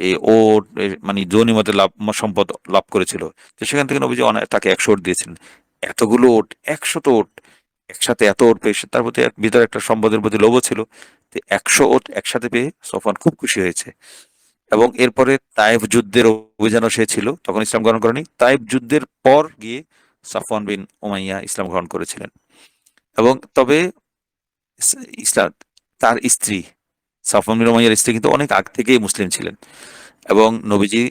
এই ওট মানে গনিমতের লাভ সম্পদ লাভ করেছিল। তো সেখান থেকে নবীজি তাকে 100 ওট দিয়েছিলেন। এতগুলো ওট, 100 ওট একসাথে, এত ওট পেয়ে তার প্রতি ভিতরে একটা সম্পদের প্রতি লোভ ছিল। তো 100 ওট একসাথে পেয়ে সফওয়ান খুব খুশি হয়েছে। এবং এরপরে তায়েফ যুদ্ধের অভিযানও সে ছিল, তখন ইসলাম গ্রহণ করেনি। তায়েফ যুদ্ধের পর গিয়ে সাফওয়ান বিন উমাইয়া ইসলাম গ্রহণ করেছিলেন। এবং তবে ইসলাম, তার স্ত্রী সাফওয়ান বিন উমাইয়ার স্ত্রী কিন্তু অনেক আগ থেকেই মুসলিম ছিলেন। এবং নবীজি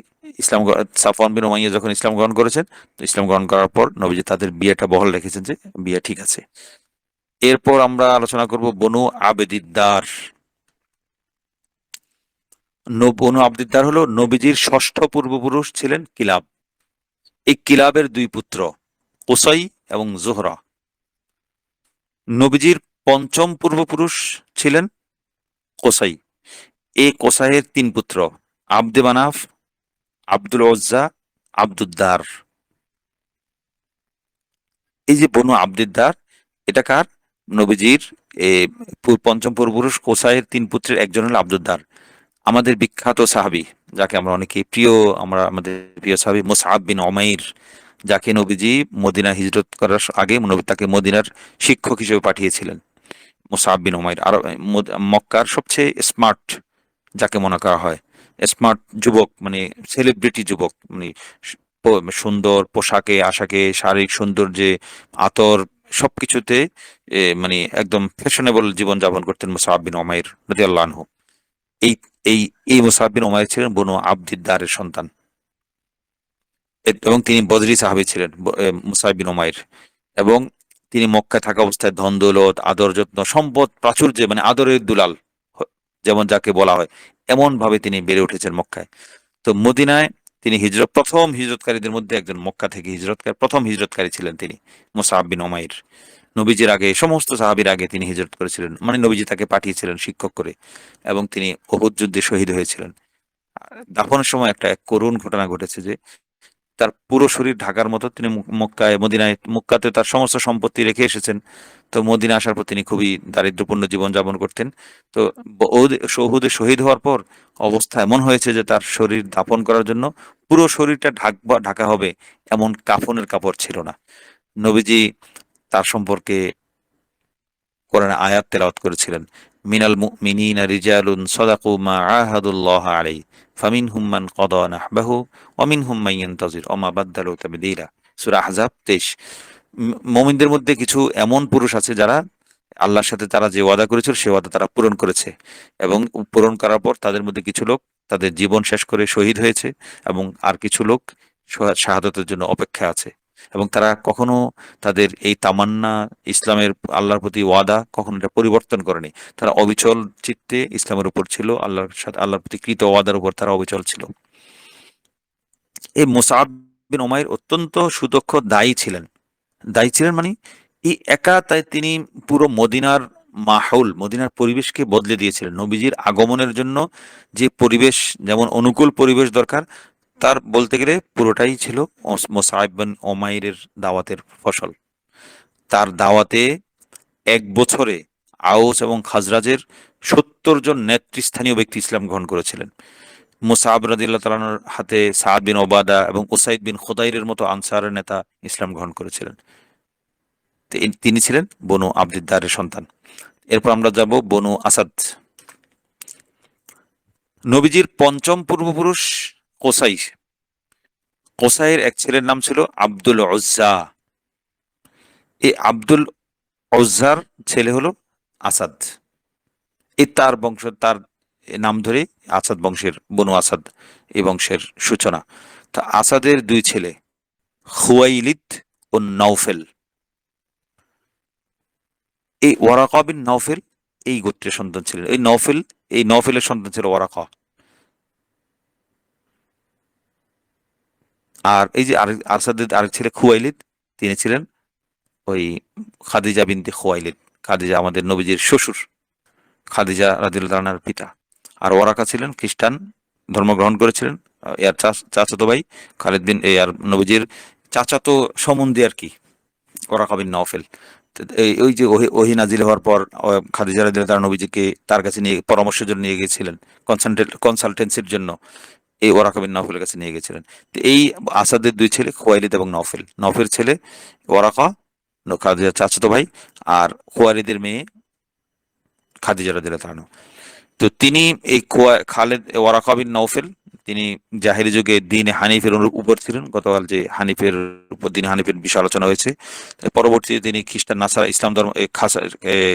সাফওয়ান বিন উমাইয়া যখন ইসলাম গ্রহণ করেছেন, তো ইসলাম গ্রহণ করার পর নবীজি তাদের বিয়েটা বহাল রেখেছেন যে বিয়ে ঠিক আছে। এরপর আমরা আলোচনা করব বনু আবেদিদ্দার। বনু আবদিদ্দার হলো নবীজির ষষ্ঠ পূর্বপুরুষ ছিলেন কিলাব। এই কিলাবের 2 পুত্র কুসাই এবং জোহরা। নবীজির পঞ্চম পূর্বপুরুষ ছিলেন কোসাই। এই কোসাইয়ের 3 পুত্র আব্দে মানাফ, আব্দুল ওজ্জা, আব্দুদ্দার। এই যে বনু আব্দিদ্দার, এটা কার? নবীজির এ, পঞ্চম পূর্বপুরুষ কোসাইয়ের 3 পুত্রের একজন হল আব্দুদ্দার, আমাদের বিখ্যাত সাহাবী, যাকে আমরা অনেকে প্রিয়, আমাদের প্রিয় সাহাবী মুসআব বিন উমাইর, যাকে নবীজি মদিনা হিজরত করার আগে নবী তাকে মদিনার শিক্ষক হিসেবে পাঠিয়েছিলেন। মুসআব বিন উমাইর আর মক্কার সবচেয়ে স্মার্ট যাকে মনে করা হয়, স্মার্ট যুবক, মানে সেলিব্রিটি যুবক, মানে সুন্দর পোশাকে আশাকে, শারীরিক সৌন্দর্যে, আতর, সবকিছুতে মানে একদম ফ্যাশনেবল জীবন যাপন করতেন মুসআব বিন উমাইর রাদিয়াল্লাহু আনহু। এই এই এই মুসআব বিন উমাইর ছিলেন বনু আবদিদ্দারের সন্তান। এবং তিনি বদরি সাহাবী ছিলেন, মুসআব বিন উমাইর। এবং তিনি মক্কায় থাকা অবস্থায় ধন দৌলত, আদর যত্ন, সম্পদ প্রাচুর্যে, মানে আদরের দুলাল যেমন যাকে বলা হয়, এমন ভাবে তিনি বেড়ে উঠেছেন মক্কায়। তো মদিনায় তিনি প্রথম হিজরতকারীদের মধ্যে একজন, মক্কা থেকে প্রথম হিজরতকারী ছিলেন তিনি, মুসআব বিন উমাইর। নবীজির আগে, সমস্ত সাহাবীর আগে তিনি হিজরত করেছিলেন, মানে নবীজি তাকে পাঠিয়েছিলেন শিক্ষক করে। এবং তিনি উহুদ যুদ্ধে শহীদ হয়েছিলেন। দাফনের সময় একটা এক করুণ ঘটনা ঘটেছে যে তার পুরো শরীর ঢাকার মতো তিনি মক্কাতে তার সমস্ত সম্পত্তি রেখে এসেছেন। তো মদিনা আসার পর তিনি খুবই দারিদ্র্যপূর্ণ জীবন যাপন করতেন। তো উহুদে শহীদ হওয়ার পর অবস্থা এমন হয়েছে যে তার শরীর দাফন করার জন্য পুরো শরীরটা ঢাকা হবে এমন কাফনের কাপড় ছিল না। নবীজি তার সম্পর্কে কোরআনে আয়াত তেলাওয়াত করেছিলেন, মিনাল মুমিনিনা রিজালুন সাদাকু মা আহাদুল্লাহ আলাইহি ফামিনহুম মান কাদা নাহবাহু ওয়া মিনহুম মান ইয়ানতাজির ওয়া মা বাদদালু তাবদীলা। সূরা আহজাব 23। মুমিনদের মধ্যে কিছু এমন পুরুষ আছে যারা আল্লাহর সাথে তারা যে ওয়াদা করেছিল সে ওয়াদা তারা পূরণ করেছে, এবং পূরণ করার পর তাদের মধ্যে কিছু লোক তাদের জীবন শেষ করে শহীদ হয়েছে, এবং আর কিছু লোক শাহাদতের জন্য অপেক্ষায় আছে। এবং তারা কখনো তাদের এই তামান্না, ইসলামের, আল্লাহর প্রতি ওয়াদা, কখনো এটা পরিবর্তন করেনি। তারা অবিচল চিত্তে ইসলামের উপর ছিল, আল্লাহর সাথে, আল্লাহর প্রতি কৃত ওয়াদার উপর তারা অবিচল ছিল। এই মুসআব বিন উমাইর অত্যন্ত সুদক্ষ দায়ী ছিলেন। দায়ী ছিলেন মানে এই একা, তাই তিনি পুরো মদিনার মাহৌল, মদিনার পরিবেশকে বদলে দিয়েছিলেন। নবীজির আগমনের জন্য যে পরিবেশ, যেমন অনুকূল পরিবেশ দরকার, তার বলতে গেলে পুরোটাই ছিল মুসআব বিন উমাইরের দাওয়াতের ফসল। তার দাওয়াতে 1 বছরে আউস এবং খাজরাজের 70 জন নেতৃস্থানীয় ব্যক্তি ইসলাম গ্রহণ করেছিলেন। মুসআব রাদিয়াল্লাহু তাআলার হাতে সাদ বিন ওবাদা এবং উসাইদ বিন খুদাইরের মতো আনসারের নেতা ইসলাম গ্রহণ করেছিলেন। তিনি ছিলেন বনু আবদিদ্দারের সন্তান। এরপর আমরা যাব বনু আসাদ। নবীজির পঞ্চম পূর্বপুরুষ কোসাই। কোসাইয়ের এক ছেলের নাম ছিল আব্দুল উজ্জা। এই আব্দুল উজ্জার ছেলে হলো আসাদ। এই তার বংশ, তার নাম ধরে আসাদ বংশের, বনু আসাদ এই বংশের সূচনা। তা আসাদের 2 ছেলে খুয়াইলিদ ও নওফেল। এই ওয়ারাকা বিন নওফেল এই গোত্রের সন্তান ছিলেন। এই নওফেলের সন্তান ছিল ওয়ারাকা। আর এই যে আরেক আসাদের আরেক ছেলে খুয়াইলিদ, তিনি ছিলেন ওই খাদিজা বিনতে খুয়াইলিদ, খাদিজা আমাদের নবীজির শ্বশুর, খাদিজা রাদিয়াল্লাহু আনহার পিতা। আর ওরাকা ছিলেন খ্রিস্টান ধর্ম গ্রহণ করেছিলেন। এর চাচাতো ভাই খালিদ বিন আর নবীজির চাচাতো সম্বন্ধী আর কি, ওরাকা বিন নওফেল। তো এই ওই যে ওহি নাজিল হওয়ার পর খাদিজা রাদিয়াল্লাহু তাআলা নবীজিকে তার কাছে নিয়ে পরামর্শের জন্য নিয়ে গিয়েছিলেন, কনসালটেন্সির জন্য এই ওরাকা বিন নওফেলের কাছে নিয়ে গেছিলেন। তো এই আসাদের দুই ছেলে খুয়াইলিদ এবং নওফেল, নওফেল ছেলে ওরাকা, খাদিজার চাচাতো ভাই, আর খুয়াইলিদের মেয়ে খাদিজা রাদিয়াল্লাহু তাআলা। তো তিনি এই খালেদ ওয়ারাকা বিন নওফেল, তিনি জাহেরি যুগে দ্বীনে হানিফের উপর ছিলেন। গতকাল যে হানিফের উপর দ্বীনে হানিফের বিষয় আলোচনা হয়েছে, পরবর্তীতে তিনি খ্রিস্টান নাসারা ইসলাম ধর্ম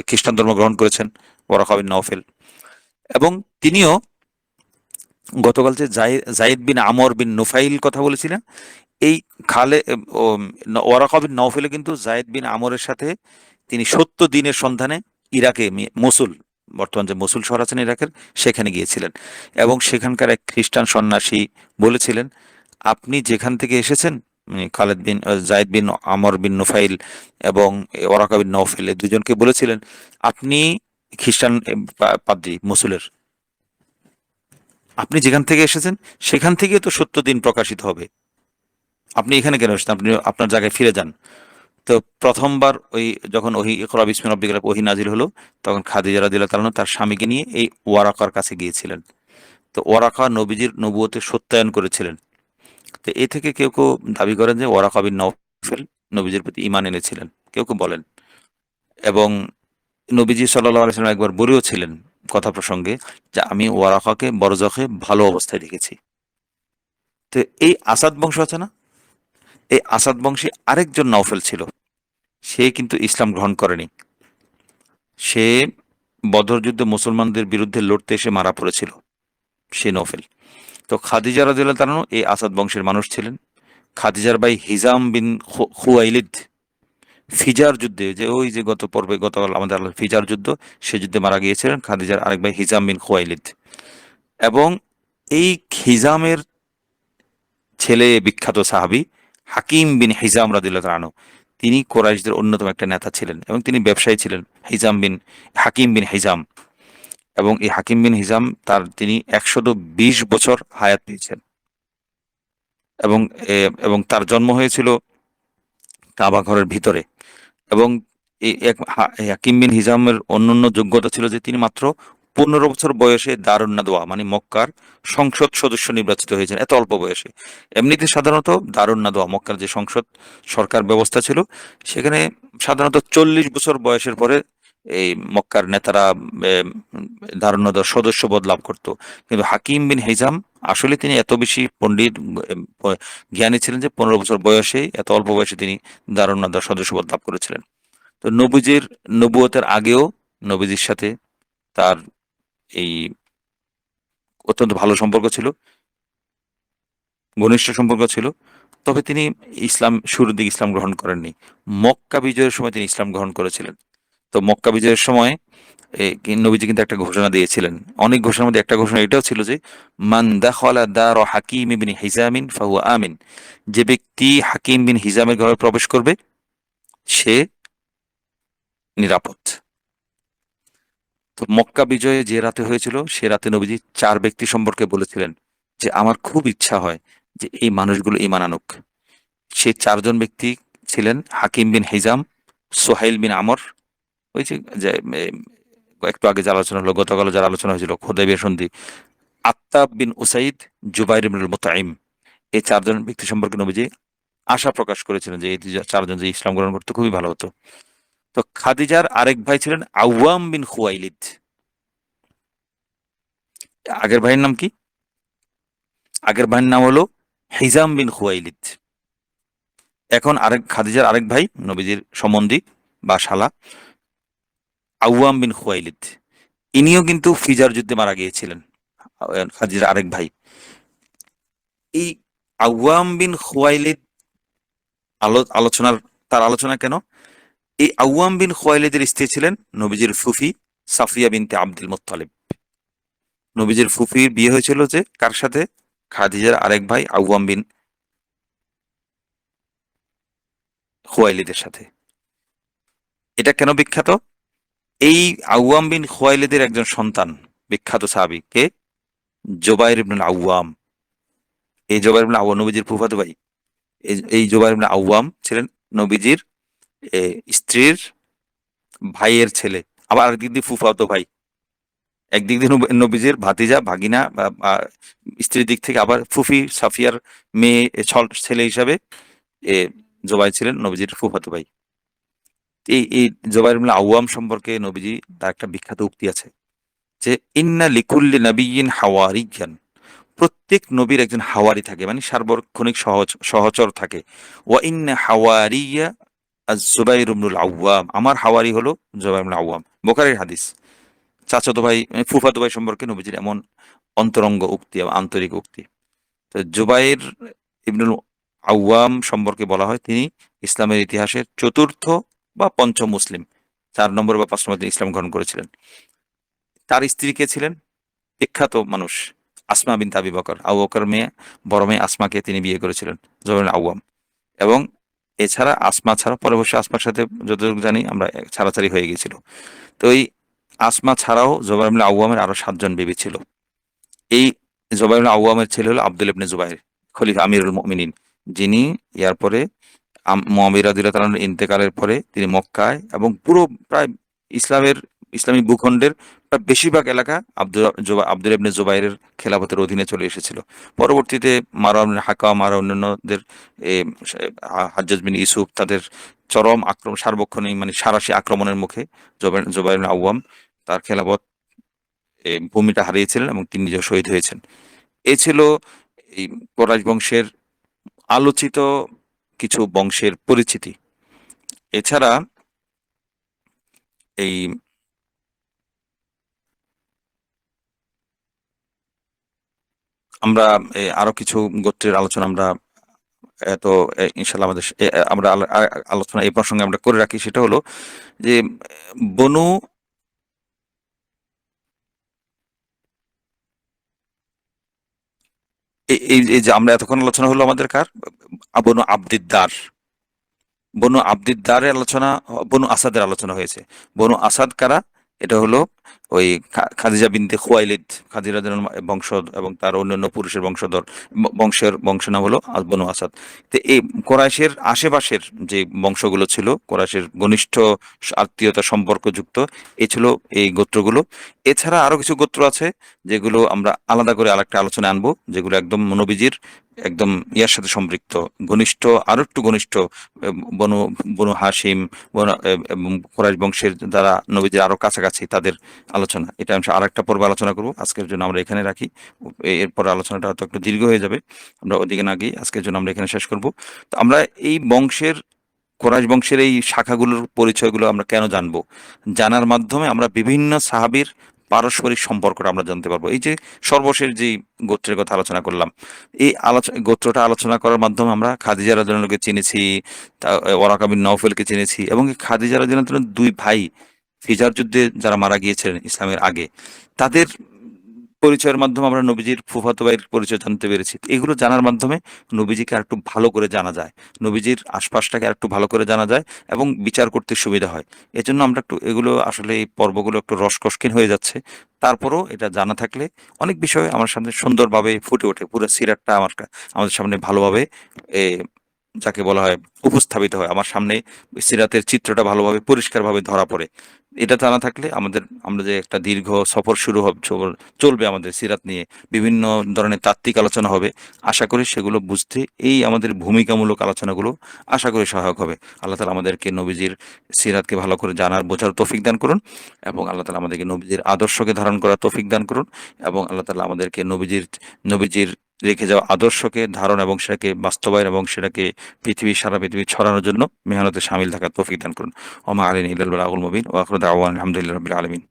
খ্রিস্টান ধর্ম গ্রহণ করেছেন ওয়ারাকা বিন নওফেল। এবং তিনিও গতকাল যে জাইদ বিন আমর বিন নুফাইল কথা বলেছিলেন, এই খালে ও, ওয়ারাকা বিন নওফেল কিন্তু জাইদ বিন আমরের সাথে তিনি ৭০ দিনের সন্ধানে ইরাকে মসুল, বর্তমান যে মসুল শহর আছেন ইরাকের, সেখানে গিয়েছিলেন। এবং সেখানকার এক খ্রিস্টান সন্ন্যাসী বলেছিলেন, আপনি যেখান থেকে এসেছেন, খালেদ বিন জাইদ বিন আমর বিন নুফাইল এবং ওরাকা বিন নওফেল, এই দুজনকে বলেছিলেন, আপনি খ্রিস্টান পাদ্রী মসুলের, আপনি যেখান থেকে এসেছেন সেখান থেকে তো ৭০ দিন প্রকাশিত হবে, আপনি এখানে কেন এসেছেন, আপনি আপনার জায়গায় ফিরে যান। তো প্রথমবার ওই যখন ওহি ইকরা বিসমি রাব্বিকাল ওহি নাজিল হলো, তখন খাদিজা রাদিয়াল্লাহু তাআলা তার স্বামীকে নিয়ে এই ওয়ারাকার কাছে গিয়েছিলেন। তো ওয়ারাকা নবীজির নবুয়তের সত্যায়ন করেছিলেন। তো এ থেকে কেউ কেউ দাবি করেন যে ওয়ারাকা বিন নওফেল নবীজির প্রতি ঈমান এনেছিলেন, কেউ কেউ বলেন। এবং নবীজি সাল্লাল্লাহু আলাইহি ওয়াসাল্লাম একবার বলেও ছিলেন কথা প্রসঙ্গে, যে আমি ওয়ারাকাকে বরজখে ভালো অবস্থায় দেখেছি। তো এই আসাদ বংশ আছে না, এই আসাদ বংশী আরেকজন নওফেল ছিল, সে কিন্তু ইসলাম গ্রহণ করেনি। সে বদর যুদ্ধে মুসলমানদের বিরুদ্ধে লড়তে এসে মারা পড়েছিল, সে নওফেল। তো খাদিজা রাদিয়াল্লাহু তাআলা এই আসাদ বংশের মানুষ ছিলেন। খাদিজার ভাই হিজাম বিন খুয়াইলিদ ফিজার যুদ্ধে, যে ওই যে গত পর্বে গতকাল আমাদের ফিজার যুদ্ধ, সে যুদ্ধে মারা গিয়েছিলেন খাদিজার আরেক ভাই হিজাম বিন খুয়াইলিদ। এবং এই হিজামের ছেলে বিখ্যাত সাহাবী হাকিম বিন হিজাম রাদিয়াল্লাহু তাআলা আনহু, তিনি কোরাইশদের অন্যতম একটা নেতা ছিলেন এবং তিনি ব্যবসায়ী ছিলেন, হাকিম বিন হিজাম। এবং এই হাকিম বিন হিজাম তিনি ১২০ বছর হায়াত পেয়েছেন। এবং এবং তার জন্ম হয়েছিল কাবা ঘরের ভিতরে। এবং এই হাকিম বিন হিজামের অন্যান্য যোগ্যতা ছিল যে তিনি মাত্র ১৫ বছর বয়সে দারুন নাদওয়া মানে মক্কার সংসদ সদস্য নির্বাচিত হয়েছেন, এত অল্প বয়সে। এমনিতে সাধারণত দারুন নাদওয়া মক্কার যে সংসদ সরকার ব্যবস্থা ছিল, সেখানে সাধারণত ৪০ বছর বয়সের পরে এই মক্কার নেতারা দারুন নাদওয়ার সদস্য পদ লাভ করত। কিন্তু হাকিম বিন হিজাম আসলে তিনি এত বেশি পণ্ডিত জ্ঞানী ছিলেন যে ১৫ বছর বয়সে, এত অল্প বয়সে তিনি দারুন নাদওয়ার সদস্যপদ লাভ করেছিলেন। তো নবীজির নবুয়তের আগেও নবীজির সাথে তার এই অত্যন্ত ভালো সম্পর্ক ছিল, ঘনিষ্ঠ সম্পর্ক ছিল। তবে তিনি শুরুর দিকে ইসলাম গ্রহণ করেননি। মক্কা বিজয়ের সময় তিনি ইসলাম গ্রহণ করেছিলেন। তো মক্কা বিজয়ের সময় নবীজি কিন্তু একটা ঘোষণা দিয়েছিলেন, অনেক ঘোষণার মধ্যে একটা ঘোষণা এটাও ছিল যে মান দাখালা দার হাকিম বিন হিজামিন ফাহুয়া আমিন, যে ব্যক্তি হাকিম বিন হিজামের ঘরে প্রবেশ করবে সে নিরাপদ। তো মক্কা বিজয়ে যে রাতে হয়েছিল, সে রাতে নবীজি ৪ ব্যক্তি সম্পর্কে বলেছিলেন যে আমার খুব ইচ্ছা হয় যে এই মানুষগুলো ঈমান আনুক। সেই ৪ জন ব্যক্তি ছিলেন হাকিম বিন হিজাম, সোহাইল বিন আমর, ওই যে একটু আগে যে আলোচনা হলো, গতকাল যার আলোচনা হয়েছিল হুদায়বিয়া সন্ধি, আত্তাব বিন উসাইদ, জুবাইর ইবনুল মুতাইম। এই ৪ জন ব্যক্তি সম্পর্কে নবীজি আশা প্রকাশ করেছিলেন যে এই ৪ জন যে ইসলাম গ্রহণ করতে খুবই ভালো হতো। তো খাদিজার আরেক ভাই ছিলেন আওয়াম বিন খুয়াইলিদ। আগের ভাইয়ের নাম কি? আগের ভাইয়ের নাম হলো হিজাম বিন খুয়াইলিদ। এখন খাদিজার আরেক ভাই নবীজির সম্বন্ধী বা শালা আওয়াম বিন খুয়াইলিদ, ইনিও কিন্তু ফিজার যুদ্ধে মারা গিয়েছিলেন, খাদিজার আরেক ভাই। এই আওয়াম বিন খুয়াইলিদ তার আলোচনা কেন? এই আওয়াম বিন খুয়াইলিদের স্ত্রী ছিলেন নবীজির ফুফি সাফিয়া বিনতে আব্দুল মুত্তালিব। নবীজির ফুফির বিয়ে হয়েছিল যে কার সাথে? খাদিজার আরেক ভাই আওয়াম বিন খুয়াইলিদের সাথে। এটা কেন বিখ্যাত? এই আউয়াম বিন খুয়াইলিদের একজন সন্তান, বিখ্যাত সাহাবী কে, জুবাইর ইবনুল আউয়াম। এই জুবাইর ইবনুল আউয়াম নবীজির ফুফাতো ভাই। এই জুবাইর ইবনুল আউয়াম ছিলেন নবীজির এ, স্ত্রীর ভাইয়ের ছেলে, আবার আরেকদিক দিয়ে ফুফাতো ভাই। একদিক দিয়ে নবীজির ভাতিজা ভাগিনা বা স্ত্রীর দিক থেকে আবার ফুফি সাফিয়ার মেয়ে, ছেলে হিসাবে এ জুবাইর ছিলেন নবীজির ফুফাতো ভাই। এই জুবাইর ইবনুল আউয়াম সম্পর্কে নবীজি তার একটা বিখ্যাত উক্তি আছে যে, ইন্না লিকুল্লি নাবিয়্যিন হাওয়ারিয়্যান, প্রত্যেক নবীর একজন হাওয়ারি থাকে, মানে সার্বক্ষণিক সহচর থাকে। ওয়া ইন্না হাওয়ারিয়া আজ-জুবাইর ইবনুল আউয়াম, আমার হাওয়ারি হলো জুবাইর ইবনুল আউয়াম। বুখারীর হাদিস। চাচাতো ভাই ফুফাতো ভাই সম্পর্কে নবীজির এমন অন্তরঙ্গ উক্তি, আন্তরিক উক্তি। তো জুবাইর ইবনুল আউয়াম সম্পর্কে বলা হয় তিনি ইসলামের ইতিহাসের চতুর্থ বা পঞ্চম মুসলিম, 4 নম্বর বা 5 নম্বর তিনি ইসলাম গ্রহণ করেছিলেন। তার স্ত্রী কে ছিলেন? বিখ্যাত মানুষ আসমা বিনতে আবি বকর, আবু বকর মেয়ে, বড় মেয়ে আসমাকে তিনি বিয়ে করেছিলেন, জুবাইর ইবনুল আউয়াম। এবং এছাড়া আসমা ছাড়া, পরে অবশ্য আসমার সাথে যতটুকু জানি আমরা ছাড়াছাড়ি হয়ে গেছিল। তো এই আসমা ছাড়াও জুবাইর ইবনুল আউয়ামের আরো 7 জন বিবি ছিল। এই জুবাইর ইবনুল আউয়ামের ছেলে হলো আব্দুল ইবনে জুবাইর, খলিফা আমিরুল মুমিনিন, যিনি ইয়ার পরে মুআবিয়া রাদিয়াল্লাহু তাআলার ইন্তেকালের পরে তিনি মক্কায় এবং পুরো প্রায় ইসলামী ভূখণ্ডের প্রায় বেশিরভাগ এলাকা আব্দুল ইবনে জুবাইরের খেলাফতের অধীনে চলে এসেছিল। পরবর্তীতে মারওয়ান বিন হাকাম আর অন্যান্যদের এ, হাজ্জাজ বিন ইউসুফ তাদের চরম আক্রমণ, সার্বক্ষণিক মানে সাঁড়াশি আক্রমণের মুখে জুবাইর বিন আউয়াম তার খেলাফত ভূমিটা হারিয়েছিলেন এবং তিনি নিজেও শহীদ হয়েছেন। এ ছিল এই কোরাইশ বংশের আলোচিত কিছু বংশের পরিচিতি। এছাড়া এই আমরা আরো কিছু গোত্রের আলোচনা আমরা এত ইনশাল্লাহ আমাদের আমরা আলোচনা এই প্রসঙ্গে আমরা করে রাখি। সেটা হলো যে বনু এই যে আমরা এতক্ষণ আলোচনা হলো আমাদের কার, বনু আব্দিদ্দার। বনু আব্দিদ্দারের আলোচনা, বনু আসাদের আলোচনা হয়েছে। বনু আসাদ কারা? এটা হলো ওই খাদিজা বিনতে খুয়াইলিদ, খাদিজা বংশ এবং তার অন্যান্য পুরুষের বংশধর, বংশ নাম হলো বনু আসাদ। তো এই কোরাইশের আশেপাশের যে বংশগুলো ছিল, কোরাইশের ঘনিষ্ঠ আত্মীয়তা সম্পর্কযুক্ত, এ ছিল এই গোত্রগুলো। এছাড়া আরো কিছু গোত্র আছে যেগুলো আমরা আলাদা করে আরেকটা আলোচনা আনবো, যেগুলো একদম নবীজির একদম ইয়ার সাথে সম্পৃক্ত, ঘনিষ্ঠ, আরো একটু ঘনিষ্ঠ, বনু বনু হাসিম, এবং কুরাইশ বংশের যারা নবীজির আরো কাছাকাছি তাদের আলোচনা। এটা আমি আরেকটা পর্বে আলোচনা করব। আজকের জন্য আমরা এখানে রাখি, এরপর আলোচনাটা হয়তো একটু দীর্ঘ হয়ে যাবে, আমরা ওদিকে না গিয়ে আজকের জন্য আমরা এখানে শেষ করব। তো আমরা এই বংশের, কোরাইশ বংশের এই শাখাগুলোর পরিচয়গুলো আমরা কেন জানবো? জানার মাধ্যমে আমরা বিভিন্ন সাহাবীর পারস্পরিক সম্পর্কটা আমরা জানতে পারবো। এই যে সর্বশেষ যে গোত্রের কথা আলোচনা করলাম, এই গোত্রটা আলোচনা করার মাধ্যমে আমরা খাদিজা রাদিয়াল্লাহু আনহাকে চিনেছি, ওয়ারাকা বিন নওফেলকে চিনেছি, এবং এই খাদিজা রাদিয়াল্লাহু আনহার 2 ভাই ফিজার যুদ্ধে যারা মারা গিয়েছিলেন ইসলামের আগে, তাদের পরিচয়ের মাধ্যমে আমরা নবীজির ফুফাতো ভাইয়ের পরিচয় জানতে পেরেছি। এগুলো জানার মাধ্যমে নবীজিকে আরেকটু ভালো করে জানা যায়, নবীজির আশপাশটাকে আরেকটু ভালো করে জানা যায় এবং বিচার করতে সুবিধা হয়। এজন্য আমরা একটু এগুলো আসলে এই পর্বগুলো একটু রসকসকিন হয়ে যাচ্ছে। তারপরও এটা জানা থাকলে অনেক বিষয় আমার সামনে সুন্দরভাবে ফুটে ওঠে, পুরো সিরাতটা আমাদের সামনে ভালোভাবে এ যাকে বলা হয় উপস্থাপিত হয়, আমার সামনে সিরাতের চিত্রটা ভালোভাবে পরিষ্কারভাবে ধরা পড়ে। এটা জানা থাকলে আমরা যে একটা দীর্ঘ সফর শুরু হবে, চলবে আমাদের সিরাত নিয়ে, বিভিন্ন ধরনের তাত্ত্বিক আলোচনা হবে, আশা করি সেগুলো বুঝতে এই আমাদের ভূমিকামূলক আলোচনাগুলো আশা করি সহায়ক হবে। আল্লাহ তালা আমাদেরকে নবীজির সিরাতকে ভালো করে জানার, বোঝার তৌফিক দান করুন, এবং আল্লাহ তালা আমাদেরকে নবীজির আদর্শকে ধারণ করার তৌফিক দান করুন, এবং আল্লাহ তালা আমাদেরকে নবীজির রেখে যাওয়া আদর্শকে ধারণ এবং সেটাকে বাস্তবায়ন এবং সেটাকে সারা পৃথিবী ছড়ানোর জন্য মেহনতে শামিল থাকার তৌফিক দান করুন। ওমা আলাইনা ইল্লাল বালাগুল মুবিন ওয়া আখিরু দাওয়ানা আলহামদুলিল্লাহি রাব্বিল আলামিন।